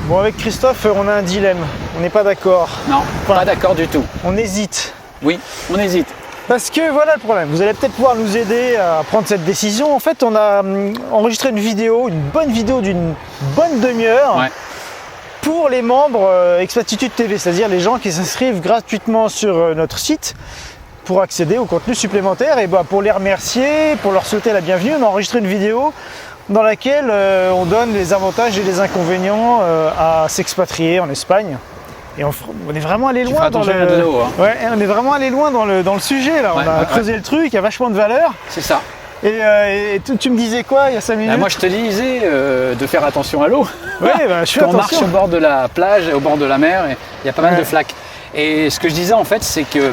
Bon, avec Christophe, on a un dilemme. On n'est pas d'accord. Non, pas d'accord du tout. On hésite. Oui, on hésite. Parce que voilà le problème. Vous allez peut-être pouvoir nous aider à prendre cette décision. En fait, on a enregistré une bonne vidéo d'une bonne demi-heure pour les membres Expatitude TV, c'est-à-dire les gens qui s'inscrivent gratuitement sur notre site pour accéder au contenu supplémentaire. Et pour les remercier, pour leur souhaiter la bienvenue, on a enregistré une vidéo dans laquelle on donne les avantages et les inconvénients à s'expatrier en Espagne. Et on est vraiment allé loin dans le... Ouais, on est vraiment allé loin dans le sujet là. On a creusé le truc, il y a vachement de valeur. C'est ça. Et tu me disais quoi il y a 5 minutes? Moi je te disais de faire attention à l'eau. Ouais, je fais Quand on attention. marche au bord de la plage, au bord de la mer, il y a pas mal de flaques. Et ce que je disais en fait, c'est que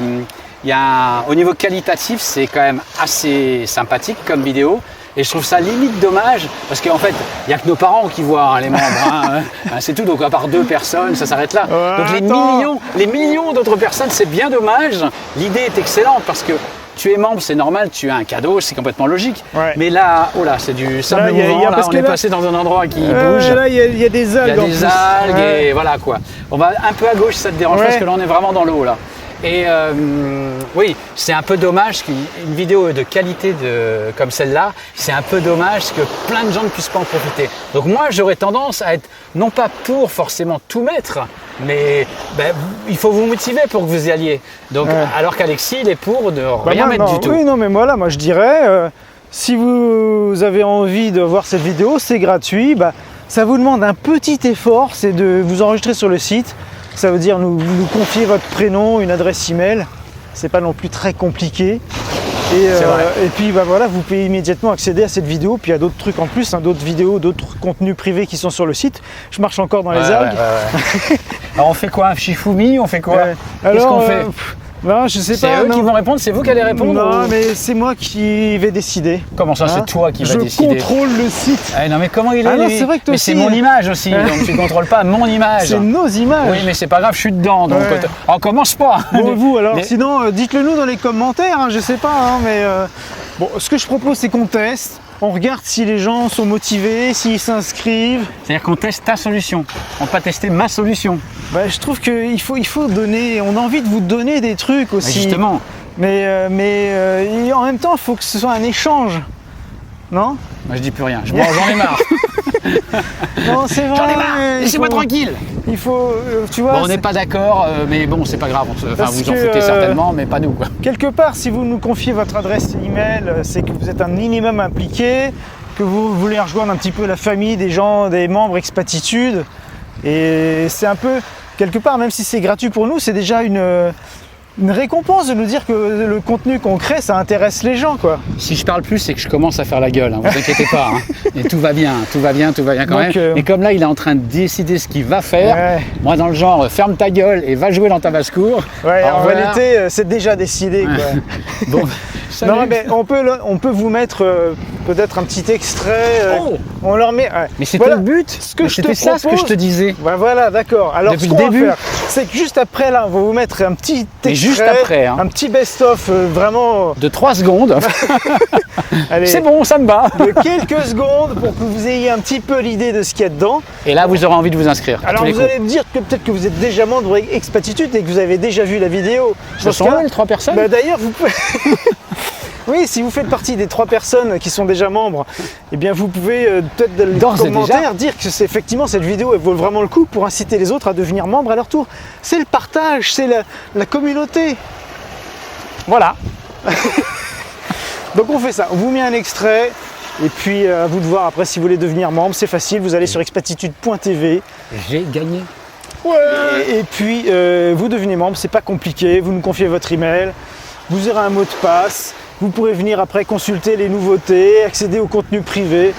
au niveau qualitatif, c'est quand même assez sympathique comme vidéo. Et je trouve ça limite dommage, parce qu'en fait, il n'y a que nos parents qui voient les membres, c'est tout, donc à part 2 personnes, ça s'arrête là. Donc les millions d'autres personnes, c'est bien dommage. L'idée est excellente, parce que tu es membre, c'est normal, tu as un cadeau, c'est complètement logique. Ouais. Mais là, oh là, c'est du sable mouvant, on est passé dans un endroit qui bouge. Là, il y a des algues. Il y a des algues, et voilà quoi. On va un peu à gauche, ça te dérange pas, parce que là, on est vraiment dans l'eau là. Et oui, c'est un peu dommage qu'une vidéo de qualité comme celle-là, c'est un peu dommage que plein de gens ne puissent pas en profiter. Donc moi, j'aurais tendance à être, non pas pour forcément tout mettre, mais il faut vous motiver pour que vous y alliez. Donc, alors qu'Alexis, il est pour de rien mettre du tout. Oui, non, mais moi je dirais, si vous avez envie de voir cette vidéo, c'est gratuit. Ça vous demande un petit effort, c'est de vous enregistrer sur le site. Ça veut dire nous confier votre prénom, une adresse email. C'est pas non plus très compliqué. Et puis voilà, vous pouvez immédiatement accéder à cette vidéo. Puis il y a d'autres trucs en plus, d'autres vidéos, d'autres contenus privés qui sont sur le site. Je marche encore dans les algues. Alors on fait quoi? Un Shifumi? On fait quoi? Qu'est-ce qu'on fait? Non, je sais pas. C'est eux qui vont répondre, c'est vous qui allez répondre? Non, mais c'est moi qui vais décider. Comment ça, c'est toi qui vas décider? Je contrôle le site. Non, mais comment il est? Non, c'est vrai que toi aussi. Mais c'est mon image aussi, donc tu ne contrôles pas mon image. C'est nos images. Oui, mais c'est pas grave, je suis dedans, donc on commence pas. Bon, vous, alors, sinon, dites-le nous dans les commentaires, je sais pas, mais bon, ce que je propose, c'est qu'on teste. On regarde si les gens sont motivés, s'ils s'inscrivent. C'est-à-dire qu'on teste ta solution, on va pas tester ma solution. Je trouve qu'il faut donner, on a envie de vous donner des trucs aussi. Justement. Mais en même temps, il faut que ce soit un échange. Non? Moi je dis plus rien, j'en ai marre. Non, c'est vrai. J'en ai marre, laissez-moi tranquille. Il faut, tu vois. Bon, on n'est pas d'accord, mais bon, c'est pas grave. Vous en foutez certainement, mais pas nous, quoi. Quelque part, si vous nous confiez votre adresse email, c'est que vous êtes un minimum impliqué, que vous voulez rejoindre un petit peu la famille des gens, des membres Expatitude. Et c'est un peu, quelque part, même si c'est gratuit pour nous, c'est déjà une récompense de nous dire que le contenu qu'on crée, ça intéresse les gens, quoi. Si je parle plus, c'est que je commence à faire la gueule, vous inquiétez pas. Et tout va bien quand même. Et comme là, il est en train de décider ce qu'il va faire, moi dans le genre, ferme ta gueule et va jouer dans ta basse-cour. En réalité, c'est déjà décidé, quoi. Bon, non, mais on peut vous mettre peut-être un petit extrait. On leur met. Mais c'était le but. C'était ça ce que je te disais. Voilà, d'accord. Alors, depuis le début, c'est que juste après là, on va vous mettre un petit extrait, juste après, un petit best-of vraiment de 3 secondes. Allez, c'est bon, ça me va. De quelques secondes pour que vous ayez un petit peu l'idée de ce qu'il y a dedans. Et là, vous aurez envie de vous inscrire. Alors, vous allez me dire que peut-être que vous êtes déjà membre Expatitude et que vous avez déjà vu la vidéo. Ce sont eux, les 3 personnes. D'ailleurs, vous pouvez. Oui, si vous faites partie des 3 personnes qui sont déjà membres, eh bien vous pouvez peut-être dans les commentaires dire que effectivement cette vidéo elle vaut vraiment le coup pour inciter les autres à devenir membres à leur tour. C'est le partage, c'est la communauté. Voilà. Donc on fait ça, on vous met un extrait et puis à vous de voir après si vous voulez devenir membre, c'est facile, vous allez sur expatitude.tv. J'ai gagné. Ouais. Et puis vous devenez membre, c'est pas compliqué, vous nous confiez votre email, vous aurez un mot de passe. Vous pourrez venir après consulter les nouveautés, accéder au contenu privé.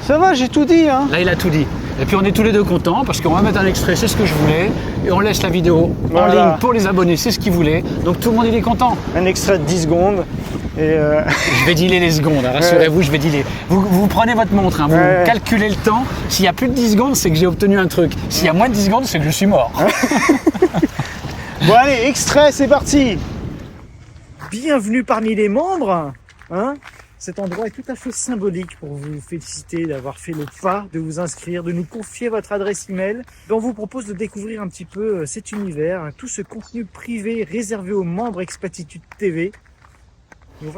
Ça va, j'ai tout dit. Hein. Là, il a tout dit. Et puis, on est tous les deux contents parce qu'on va mettre un extrait, c'est ce que je voulais. Et on laisse la vidéo en ligne pour les abonnés, c'est ce qu'ils voulaient. Donc, tout le monde, il est content. Un extrait de 10 secondes. Et Je vais dealer les secondes, rassurez-vous, je vais dealer. Vous prenez votre montre, vous calculez le temps. S'il y a plus de 10 secondes, c'est que j'ai obtenu un truc. S'il y a moins de 10 secondes, c'est que je suis mort. Bon, allez, extrait, c'est parti. Bienvenue parmi les membres. Cet endroit est tout à fait symbolique pour vous féliciter d'avoir fait le pas, de vous inscrire, de nous confier votre adresse email. On vous propose de découvrir un petit peu cet univers, tout ce contenu privé réservé aux membres Expatitude TV.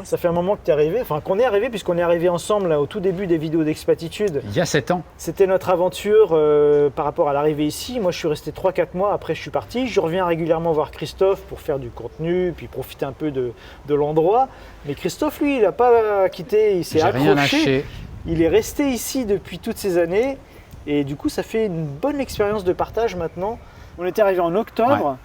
Ça fait un moment que tu es arrivé, enfin qu'on est arrivé, puisqu'on est arrivé ensemble là, au tout début des vidéos d'Expatitude. Il y a 7 ans. C'était notre aventure par rapport à l'arrivée ici. Moi je suis resté 3-4 mois, après je suis parti. Je reviens régulièrement voir Christophe pour faire du contenu, puis profiter un peu de l'endroit. Mais Christophe lui, il n'a pas quitté, il s'est accroché. Rien lâché. Il est resté ici depuis toutes ces années. Et du coup ça fait une bonne expérience de partage maintenant. On était arrivé en octobre.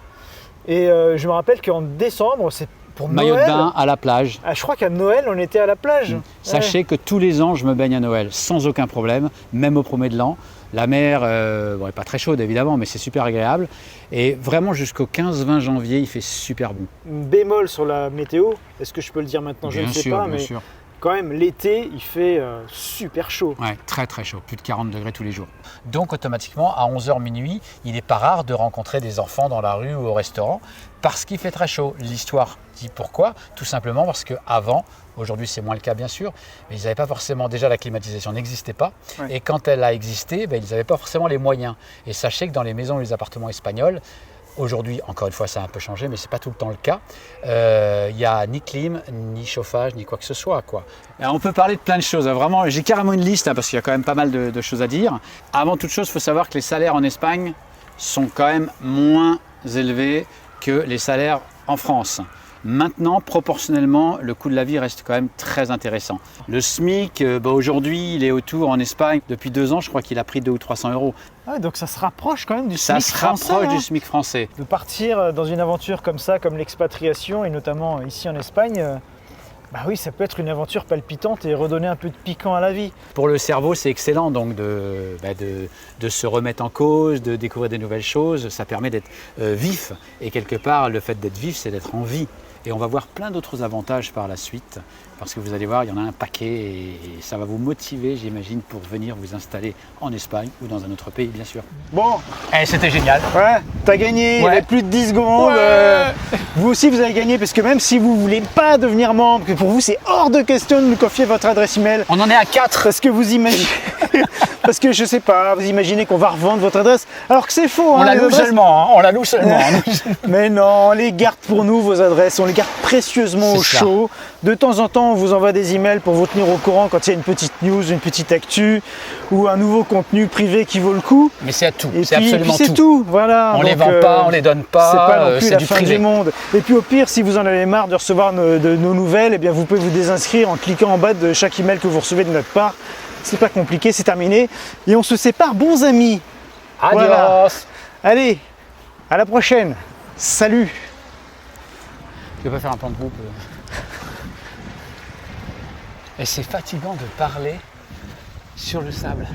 Ouais. Et je me rappelle qu'en décembre, c'est pour maillot Noël, de bain à la plage. Ah, je crois qu'à Noël, on était à la plage. Sachez que tous les ans, je me baigne à Noël sans aucun problème, même au premier de l'an. La mer n'est pas très chaude évidemment, mais c'est super agréable. Et vraiment jusqu'au 15-20 janvier, il fait super bon. Bémol sur la météo, est-ce que je peux le dire maintenant? Je ne sais pas, mais quand même l'été, il fait super chaud. Ouais, très très chaud, plus de 40 degrés tous les jours. Donc automatiquement, à 11h minuit, il n'est pas rare de rencontrer des enfants dans la rue ou au restaurant parce qu'il fait très chaud. L'histoire dit pourquoi? Tout simplement parce qu'avant, aujourd'hui c'est moins le cas bien sûr, mais ils n'avaient pas forcément, déjà la climatisation n'existait pas. Ouais. Et quand elle a existé, ils n'avaient pas forcément les moyens. Et sachez que dans les maisons et les appartements espagnols, aujourd'hui, encore une fois, ça a un peu changé, mais ce n'est pas tout le temps le cas. Il n'y a ni clim, ni chauffage, ni quoi que ce soit, quoi. Alors, on peut parler de plein de choses. Vraiment, j'ai carrément une liste, parce qu'il y a quand même pas mal de choses à dire. Avant toute chose, il faut savoir que les salaires en Espagne sont quand même moins élevés que les salaires en France. Maintenant, proportionnellement, le coût de la vie reste quand même très intéressant. Le SMIC, aujourd'hui, il est autour en Espagne. Depuis 2 ans, je crois qu'il a pris 200 ou 300 euros. Ah, donc ça se rapproche quand même du SMIC français. Ça se rapproche du SMIC français. De partir dans une aventure comme ça, comme l'expatriation, et notamment ici en Espagne, bah oui, ça peut être une aventure palpitante et redonner un peu de piquant à la vie. Pour le cerveau, c'est excellent donc de se remettre en cause, de découvrir des nouvelles choses. Ça permet d'être vif. Et quelque part, le fait d'être vif, c'est d'être en vie. Et on va voir plein d'autres avantages par la suite, parce que vous allez voir, il y en a un paquet et ça va vous motiver, j'imagine, pour venir vous installer en Espagne ou dans un autre pays, bien sûr. Bon, c'était génial. Ouais, t'as gagné, il y avait plus de 10 secondes. Ouais. Vous aussi, vous avez gagné, parce que même si vous ne voulez pas devenir membre, que pour vous, c'est hors de question de nous confier votre adresse email. On en est à 4. Parce que vous imaginez... Parce que je sais pas, vous imaginez qu'on va revendre votre adresse, alors que c'est faux. On la loue seulement, on la loue seulement. Mais non, on les garde pour nous, vos adresses, on les garde précieusement au chaud. De temps en temps, on vous envoie des emails pour vous tenir au courant quand il y a une petite news, une petite actu ou un nouveau contenu privé qui vaut le coup. Mais c'est à tout, c'est absolument tout. C'est tout, voilà. On les vend pas, on les donne pas, c'est pas non plus la du fin privé. Du monde. Et puis au pire, si vous en avez marre de recevoir de nos nouvelles, eh bien vous pouvez vous désinscrire en cliquant en bas de chaque email que vous recevez de notre part. C'est pas compliqué, c'est terminé. Et on se sépare, bons amis. Adios. Voilà. Allez, à la prochaine. Salut. Tu veux pas faire un plan de groupe Et c'est fatigant de parler sur le sable.